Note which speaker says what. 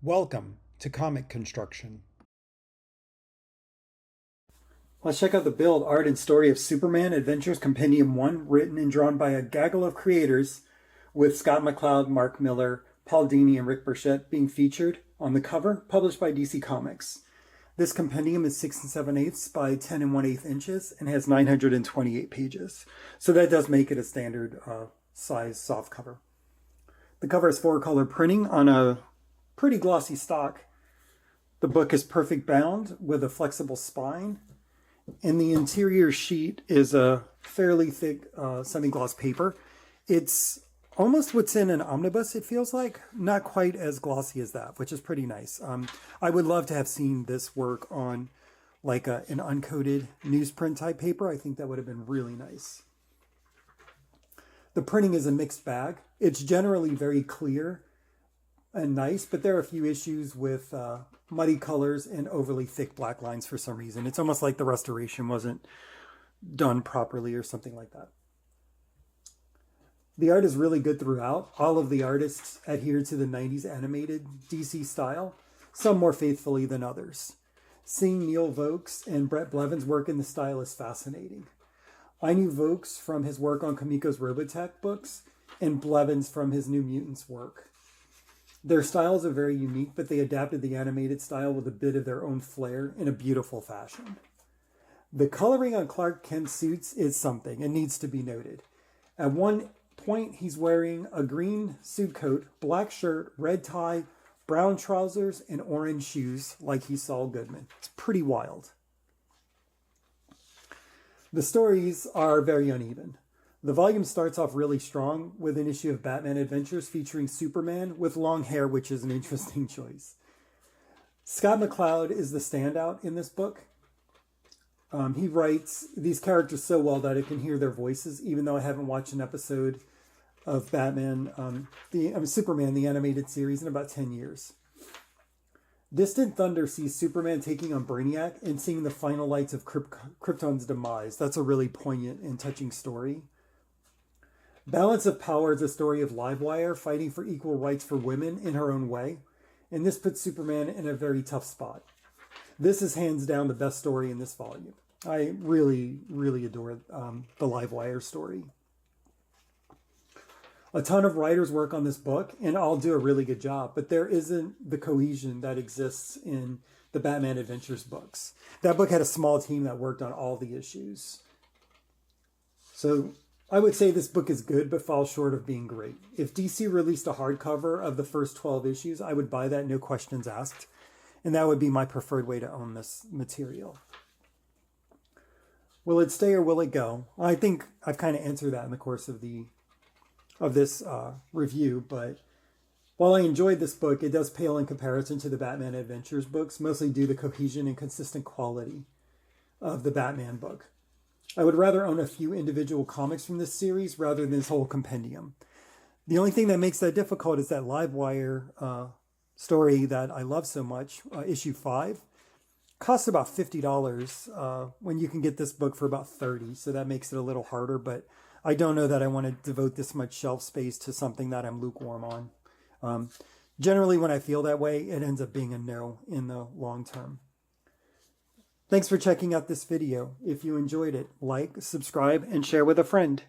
Speaker 1: Welcome to Comic Construction. Let's check out the build, art, and story of Superman Adventures Compendium 1, written and drawn by a gaggle of creators, with Scott McCloud, Mark Miller, Paul Dini, and Rick Burchett being featured on the cover, published by DC Comics. This compendium is 6 7/8 by 10 1/8 inches and has 928 pages. So that does make it a standard size soft cover. The cover is 4-color printing on a pretty glossy stock. The book is perfect bound with a flexible spine. And the interior sheet is a fairly thick semi-gloss paper. It's almost what's in an omnibus, it feels like. Not quite as glossy as that, which is pretty nice. I would love to have seen this work on like an uncoated newsprint type paper. I think that would have been really nice. The printing is a mixed bag. It's generally very clear and nice, but there are a few issues with muddy colors and overly thick black lines for some reason. It's almost like the restoration wasn't done properly or something like that. The art is really good throughout. All of the artists adhere to the 90s animated DC style, some more faithfully than others. Seeing Neil Vokes and Brett Blevins work in the style is fascinating. I knew Vokes from his work on Kamiko's Robotech books and Blevins from his New Mutants work. Their styles are very unique, but they adapted the animated style with a bit of their own flair in a beautiful fashion. The coloring on Clark Kent's suits is something and needs to be noted. At one point, he's wearing a green suit coat, black shirt, red tie, brown trousers, and orange shoes like he's Saul Goodman. It's pretty wild. The stories are very uneven. The volume starts off really strong with an issue of Batman Adventures featuring Superman with long hair, which is an interesting choice. Scott McCloud is the standout in this book. He writes these characters so well that I can hear their voices, even though I haven't watched an episode of Superman, the animated series, in about 10 years. Distant Thunder sees Superman taking on Brainiac and seeing the final lights of Krypton's demise. That's a really poignant and touching story. Balance of Power is a story of Livewire fighting for equal rights for women in her own way, and this puts Superman in a very tough spot. This is hands down the best story in this volume. I really, really adore the Livewire story. A ton of writers work on this book, and all do a really good job, but there isn't the cohesion that exists in the Batman Adventures books. That book had a small team that worked on all the issues. So I would say this book is good, but falls short of being great. If DC released a hardcover of the first 12 issues, I would buy that, no questions asked. And that would be my preferred way to own this material. Will it stay or will it go? I think I've kind of answered that in the course of this review, but while I enjoyed this book, it does pale in comparison to the Batman Adventures books, mostly due to the cohesion and consistent quality of the Batman book. I would rather own a few individual comics from this series rather than this whole compendium. The only thing that makes that difficult is that Livewire story that I love so much, issue 5, costs about $50 when you can get this book for about $30, so that makes it a little harder, but I don't know that I want to devote this much shelf space to something that I'm lukewarm on. Generally, when I feel that way, it ends up being a no in the long term. Thanks for checking out this video. If you enjoyed it, like, subscribe, and share with a friend.